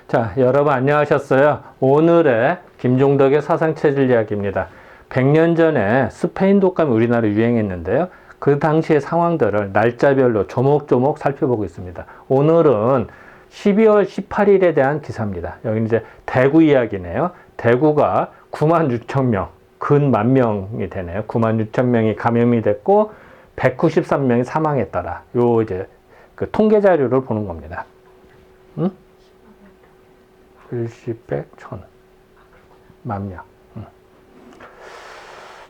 자, 여러분 안녕하셨어요? 오늘의 김종덕의 사상체질 이야기입니다. 100년 전에 스페인 독감이 우리나라에 유행했는데요. 그 당시의 상황들을 날짜별로 조목조목 살펴보고 있습니다. 오늘은 12월 18일에 대한 기사입니다. 여기 이제 대구 이야기네요. 대구가 9만 6천 명, 근 10,000명이 되네요. 9만 6천 명이 감염이 됐고 193명이 사망했더라. 요 이제 그 통계 자료를 보는 겁니다. 응? 일십, 백, 천, 만명.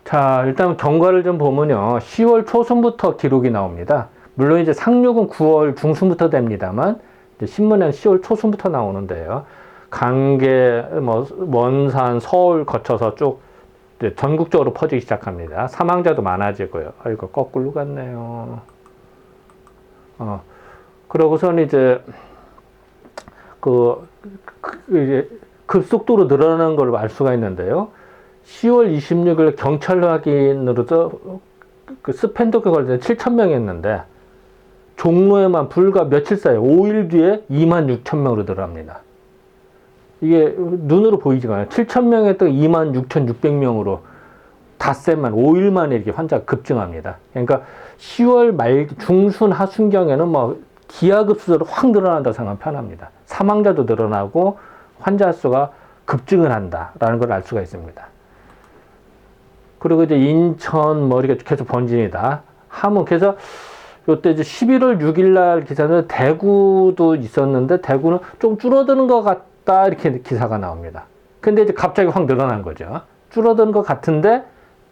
자, 일단 경과를 좀 보면요. 10월 초순부터 기록이 나옵니다. 물론 이제 상륙은 9월 중순부터 됩니다만, 이제 신문에는 10월 초순부터 나오는데요. 강계, 원산, 서울 거쳐서 쭉 전국적으로 퍼지기 시작합니다. 사망자도 많아지고요. 아이고, 거꾸로 갔네요. 그러고선 이제, 이제 급속도로 늘어나는 걸 알 수가 있는데요. 10월 26일 경찰 확인으로도 그 스펜독에 걸린 7,000명이었는데 종로에만 불과 며칠 사이에 5일 뒤에 26,000명으로 늘어납니다. 이게 눈으로 보이지가 않아요. 7,000명이었던 26,600명으로 닷새만 5일 만에 이렇게 환자가 급증합니다. 그러니까 10월 말 중순 하순경에는 뭐 기하급수로 확 늘어난다고 생각하면 편합니다. 사망자도 늘어나고 환자 수가 급증을 한다라는 걸 알 수가 있습니다. 그리고 이제 인천 이렇게 계속 번집니다. 함은 그래서 요때 이제 11월 6일 날 기사는 대구도 있었는데 대구는 좀 줄어드는 것 같다 이렇게 기사가 나옵니다. 근데 이제 갑자기 확 늘어난 거죠. 줄어드는 것 같은데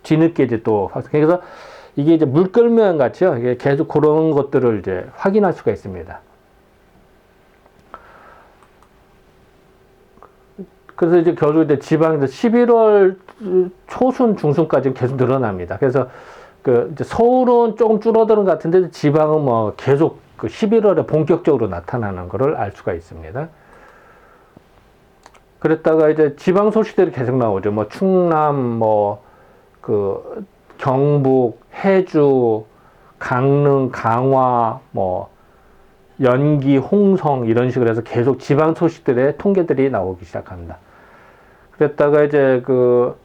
뒤늦게 이제 또 그래서 이게 이제 물결모양 같이요. 이게 계속 그런 것들을 이제 확인할 수가 있습니다. 그래서 이제 결국 이제 지방에서 11월 초순 중순까지 계속 늘어납니다. 그래서 이제 서울은 조금 줄어드는 것 같은데 지방은 뭐 계속 11월에 본격적으로 나타나는 것을 알 수가 있습니다. 그랬다가 이제 지방 소식들이 계속 나오죠. 뭐 충남, 경북, 해주, 강릉, 강화, 연기, 홍성 이런 식으로 해서 계속 지방 소식들의 통계들이 나오기 시작합니다. 그랬다가 이제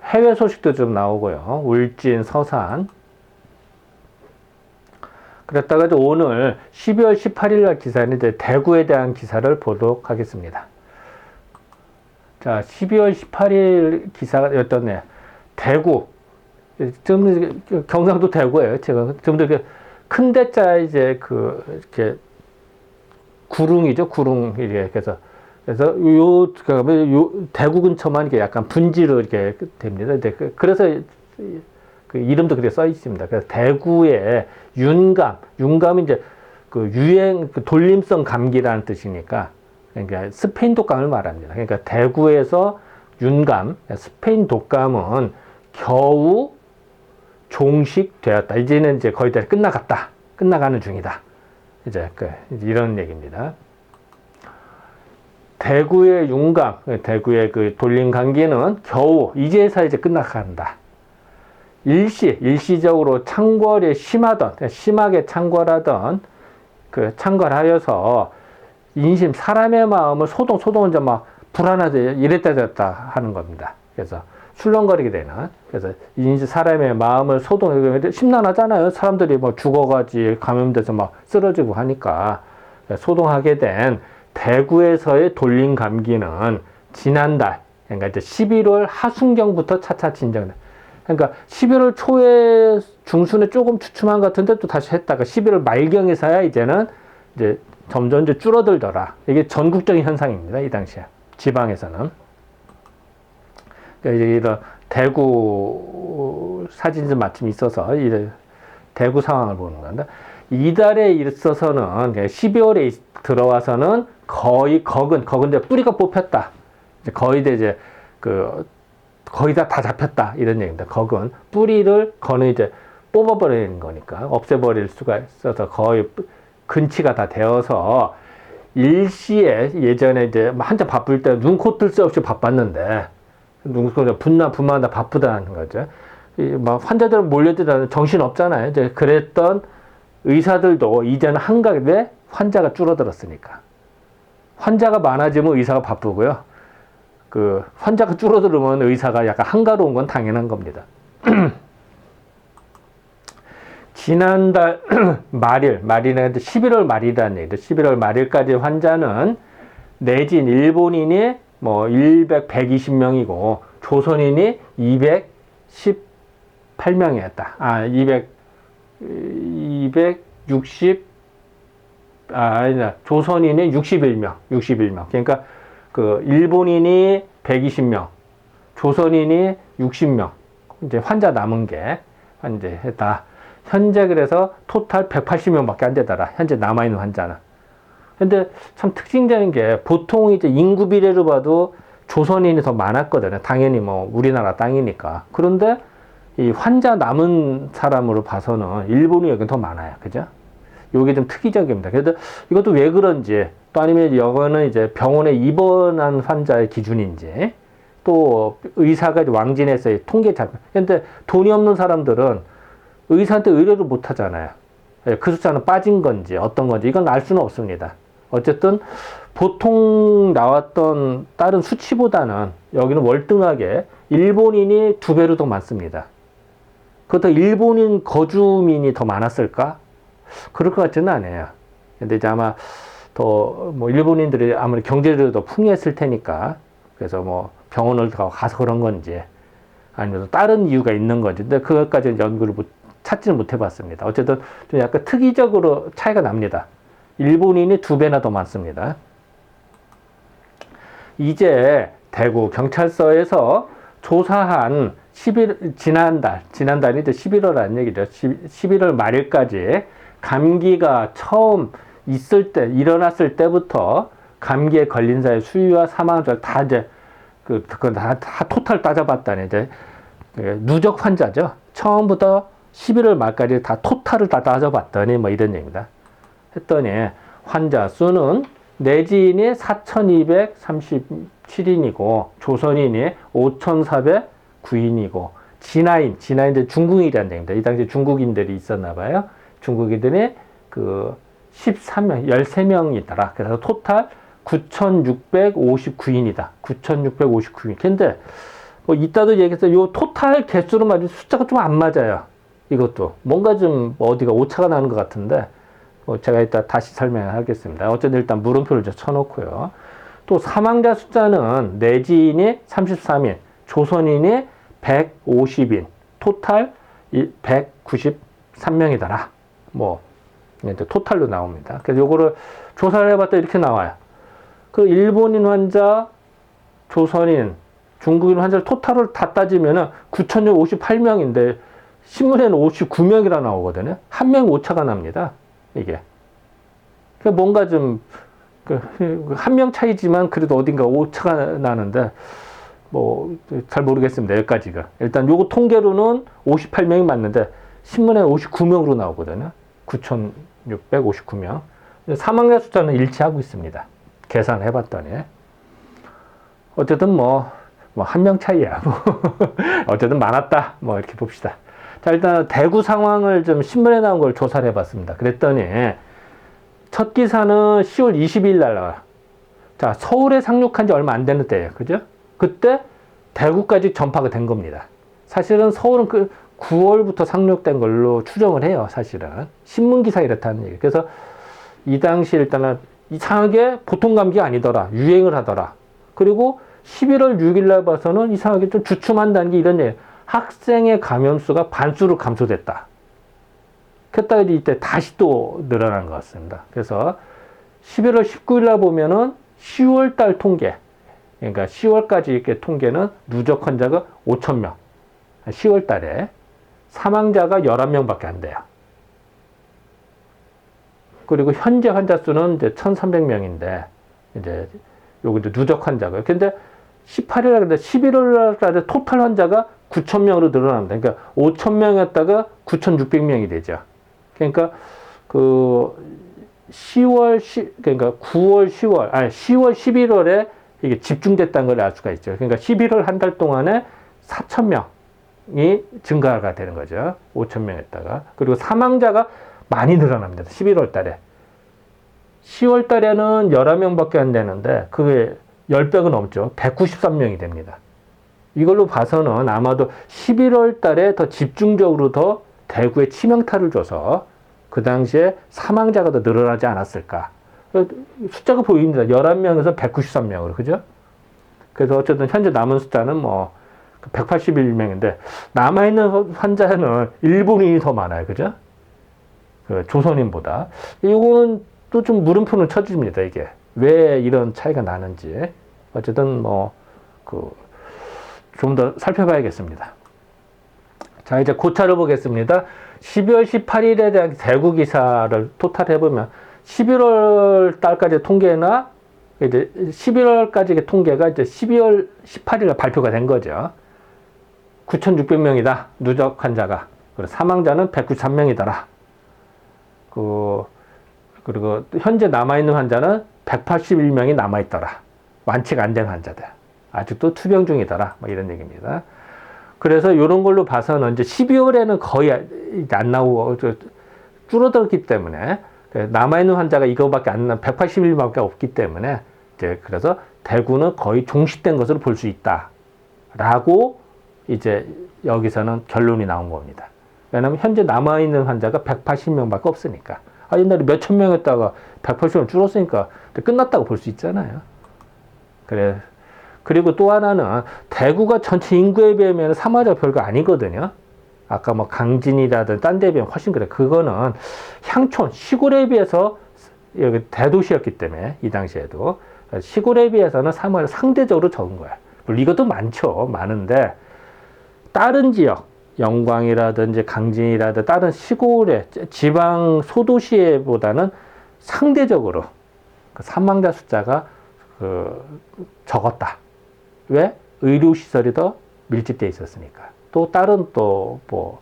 해외 소식도 좀 나오고요. 울진, 서산. 그랬다가 이제 오늘 12월 18일 날 기사는 이제 대구에 대한 기사를 보도록 하겠습니다. 자, 12월 18일 기사였던 대구. 좀 경상도 대구예요. 제가 좀 더 큰 대자 이제 이렇게 구릉이죠. 구릉 이렇게 그래서 요 대구 근처만 이렇게 약간 분지로 이렇게 됩니다. 그래서 그 이름도 그렇게 써 있습니다. 그래서 대구의 윤감이 이제 돌림성 감기라는 뜻이니까 그러니까 스페인 독감을 말합니다. 그러니까 대구에서 윤감, 스페인 독감은 겨우 종식되었다. 이제는 이제 거의 다 끝나가는 중이다. 이제 이런 얘기입니다. 대구의 윤감, 대구의 돌림 감기는 겨우 이제서 이제 끝나간다. 일시적으로 창궐이 심하게 창궐하던 창궐하여서 인심 사람의 마음을 소동 이제 막 불안하다 이랬다 저랬다 하는 겁니다. 그래서 술렁거리게 되는 그래서 인지 사람의 마음을 심란하잖아요. 사람들이 죽어가지 감염돼서 막 쓰러지고 하니까 소동하게 된 대구에서의 돌림 감기는 지난달 그러니까 이제 11월 하순경부터 차차 진정돼. 그러니까 11월 초에 중순에 조금 주춤한 것 같은데 또 다시 했다가 11월 말경에서야 이제는 이제 점점 이제 줄어들더라. 이게 전국적인 현상입니다. 이 당시에 지방에서는. 그러니까 이런 대구 사진 좀 마침 있어서 대구 상황을 보는 건데 이달에 있어서는 12월에 들어와서는 거의 거근 이제 뿌리가 뽑혔다. 이제 거의 다 잡혔다 이런 얘기입니다. 거근 뿌리를 이제 뽑아버리는 거니까 없애버릴 수가 있어서 거의 근치가 다 되어서 일시에 예전에 이제 한참 바쁠 때 눈, 코, 뜰 새 없이 바빴는데 분마다 바쁘다는 거죠. 환자들은 몰려들다 정신 없잖아요. 이제 그랬던 의사들도 이제는 한가게 환자가 줄어들었으니까. 환자가 많아지면 의사가 바쁘고요. 그 환자가 줄어들면 의사가 약간 한가로운 건 당연한 겁니다. 지난달 말이라는데 11월 말이라는 얘기죠. 11월 말일까지 환자는 내진 일본인이 뭐 120명이고 조선인이 218명이었다. 아, 260 조선인이 61명. 그러니까 그 일본인이 120명, 조선인이 60명. 이제 환자 남은 게 이제 했다. 현재 그래서 토탈 180명밖에 안 되더라. 현재 남아있는 환자는. 근데 참 특징적인 게 보통 이제 인구 비례로 봐도 조선인이 더 많았거든요. 당연히 뭐 우리나라 땅이니까. 그런데 이 환자 남은 사람으로 봐서는 일본이 여기 더 많아요. 그죠? 요게 좀 특이적입니다. 그래도 이것도 왜 그런지, 또 아니면 이거는 이제 병원에 입원한 환자의 기준인지, 또 의사가 왕진해서 통계 잡, 근데 돈이 없는 사람들은 의사한테 의뢰를 못 하잖아요. 그 숫자는 빠진 건지 어떤 건지 이건 알 수는 없습니다. 어쨌든 보통 나왔던 다른 수치보다는 여기는 월등하게 일본인이 2배로 더 많습니다. 그것도 일본인 거주민이 더 많았을까? 그럴 것 같지는 않아요. 근데 이제 아마 더 뭐 일본인들이 아무리 경제적으로 더 풍요했을 테니까, 그래서 뭐 병원을 더 가서 그런 건지 아니면 다른 이유가 있는 건지, 근데 그것까지 연구를 찾지는 못해봤습니다. 어쨌든 좀 약간 특이적으로 차이가 납니다. 일본인이 2배나 더 많습니다. 이제 대구 경찰서에서 조사한 지난달이 이제 11월이라는 얘기죠. 11월 말일까지 감기가 처음 일어났을 때부터 감기에 걸린 자의 수위와 사망자 다 이제 다 토탈 따져봤다니, 이제 누적 환자죠. 처음부터 11월 말까지 다 토탈을 다 따져봤더니 뭐 이런 얘기입니다. 했더니 환자 수는 내지인이 4,237인이고 조선인이 5,409인이고 진화인 이제 중국인이라는 얘기입니다. 이 당시에 중국인들이 있었나 봐요. 중국인들이 그 13명이더라. 그래서 토탈 9,659인이다. 9,659인. 근데 뭐 이따도 얘기했어요. 요 토탈 개수로 맞은 숫자가 좀 안 맞아요. 이것도 뭔가 좀 어디가 오차가 나는 것 같은데 제가 이따 다시 설명하겠습니다. 어쨌든 일단 물음표를 쳐놓고요. 또 사망자 숫자는 내지인이 33인, 조선인이 150인, 토탈 193명이더라. 뭐 이제 토탈로 나옵니다. 그래서 요거를 조사를 해봤더니 이렇게 나와요. 그 일본인 환자, 조선인, 중국인 환자를 토탈을 다 따지면은 9,058명인데 신문에는 59명이라 나오거든요. 한 명 오차가 납니다. 이게. 그러니까 뭔가 좀, 한 명 차이지만 그래도 어딘가 오차가 나는데, 뭐, 잘 모르겠습니다. 여기까지가. 일단 요거 통계로는 58명이 맞는데, 신문에는 59명으로 나오거든요. 9,659명. 사망자 숫자는 일치하고 있습니다. 계산해봤더니. 어쨌든 한 명 차이야. 어쨌든 많았다. 뭐, 이렇게 봅시다. 자, 일단 대구 상황을 좀 신문에 나온 걸 조사를 해봤습니다. 그랬더니 첫 기사는 10월 20일 날 나와요. 자, 서울에 상륙한 지 얼마 안 되는 때예요. 그죠? 그때 대구까지 전파가 된 겁니다. 사실은 서울은 그 9월부터 상륙된 걸로 추정을 해요. 사실은. 신문기사 이렇다는 얘기. 그래서 이 당시 일단은 이상하게 보통 감기가 아니더라. 유행을 하더라. 그리고 11월 6일 날 봐서는 이상하게 좀 주춤한다는 게 이런 얘기. 학생의 감염수가 반수로 감소됐다. 그랬다가 이때 다시 또 늘어난 것 같습니다. 그래서 11월 19일 날 보면은 10월 달 통계, 그러니까 10월까지 이렇게 통계는 누적 환자가 5,000명. 10월 달에 사망자가 11명밖에 안 돼요. 그리고 현재 환자 수는 이제 1,300명인데, 이제 요것도 누적 환자고요. 근데 18일 날, 11월 날 토탈 환자가 9,000명으로 늘어납니다. 그러니까 5,000명이었다가 9,600명이 되죠. 그러니까 그 10월, 그러니까 9월, 10월, 11월에 이게 집중됐다는 걸 알 수가 있죠. 그러니까 11월 한 달 동안에 4,000명이 증가가 되는 거죠. 5,000명 했다가. 그리고 사망자가 많이 늘어납니다. 11월 달에. 10월 달에는 11명밖에 안 되는데 그게 10배가 넘죠. 193명이 됩니다. 이걸로 봐서는 아마도 11월 달에 더 집중적으로 더 대구에 치명타를 줘서 그 당시에 사망자가 더 늘어나지 않았을까. 숫자가 보입니다. 11명에서 193명으로. 그죠? 그래서 어쨌든 현재 남은 숫자는 뭐 181명인데 남아있는 환자는 일본인이 더 많아요. 그죠? 그 조선인보다. 이건 또 좀 물음표는 쳐줍니다. 이게. 왜 이런 차이가 나는지. 어쨌든 뭐 좀 더 살펴봐야겠습니다. 자, 이제 고차를 보겠습니다. 12월 18일에 대한 대구 기사를 토탈 해보면 11월 달까지 통계나 이제 11월까지의 통계가 이제 12월 18일에 발표가 된 거죠. 9,600명이다. 누적 환자가. 그리고 사망자는 193명이더라. 그리고 현재 남아있는 환자는 181명이 남아있더라. 완치가 안 된 환자들. 아직도 투병 중이더라. 뭐 이런 얘기입니다. 그래서 이런 걸로 봐서는 이제 12월에는 거의 안 나오고 줄어들었기 때문에 남아있는 환자가 이거밖에 안 나, 181명밖에 없기 때문에 이제 그래서 대구는 거의 종식된 것으로 볼 수 있다. 라고 이제 여기서는 결론이 나온 겁니다. 왜냐하면 현재 남아있는 환자가 180명밖에 없으니까. 옛날에 몇천 명했다가 180명 줄었으니까 끝났다고 볼 수 있잖아요. 그리고 또 하나는 대구가 전체 인구에 비하면 사망자가 별거 아니거든요. 아까 뭐 강진이라든 딴 데에 비하면 훨씬 그래. 그거는 향촌, 시골에 비해서 여기 대도시였기 때문에 이 당시에도 시골에 비해서는 사망자가 상대적으로 적은 거야. 물론 이것도 많죠. 많은데 다른 지역, 영광이라든지 강진이라든지 다른 시골의 지방 소도시보다는 상대적으로 사망자 숫자가 적었다. 왜? 의료시설이 더 밀집되어 있었으니까. 또 다른 또 뭐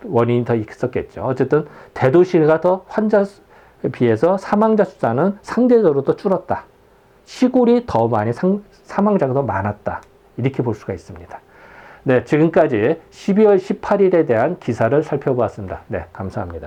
원인이 더 있었겠죠. 어쨌든 대도시가 더 환자에 비해서 사망자 숫자는 상대적으로 더 줄었다. 시골이 더 많이 사망자가 더 많았다. 이렇게 볼 수가 있습니다. 네, 지금까지 12월 18일에 대한 기사를 살펴보았습니다. 네, 감사합니다.